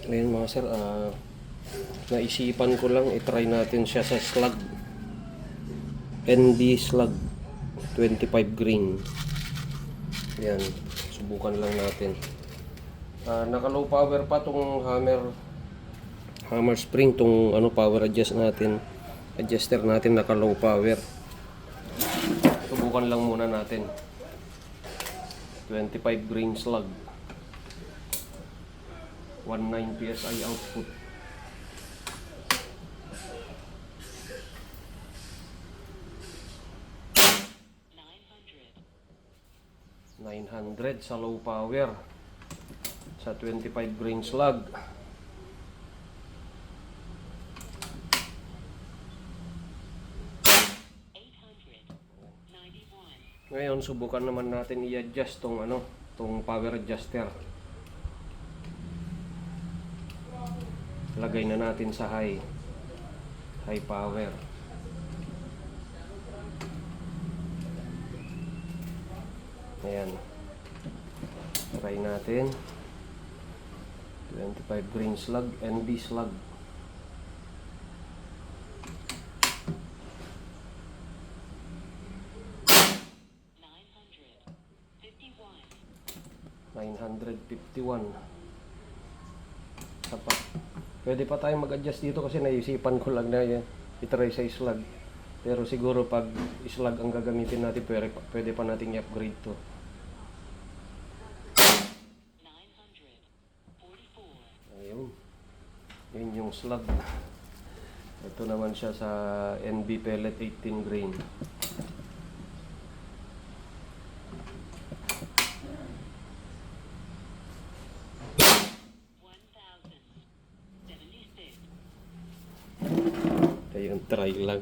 Ngayon mga sir, naisipan ko lang i-try natin siya sa slug. NB slug 25 green. Yan, subukan lang natin. Naka low power pa tong hammer spring, tong power adjuster natin naka low power. Subukan lang muna natin. 25 green slug, 19 PSI output. $900 sa low power sa 25 green slug. Ngayon subukan naman natin i-adjust tong power adjuster. Lagay na natin sa high power. Ayan. Try natin. 25 green slug, NB slug. $951. Sapat. Pwede pa tayong mag-adjust dito kasi naisipan ko lang na i-try sa slug. Pero siguro pag slug ang gagamitin natin, pwede pa nating i-upgrade to. Ayun. Yun yung slug. Ito naman siya sa NB pellet 18 grain. Ayun, try lang.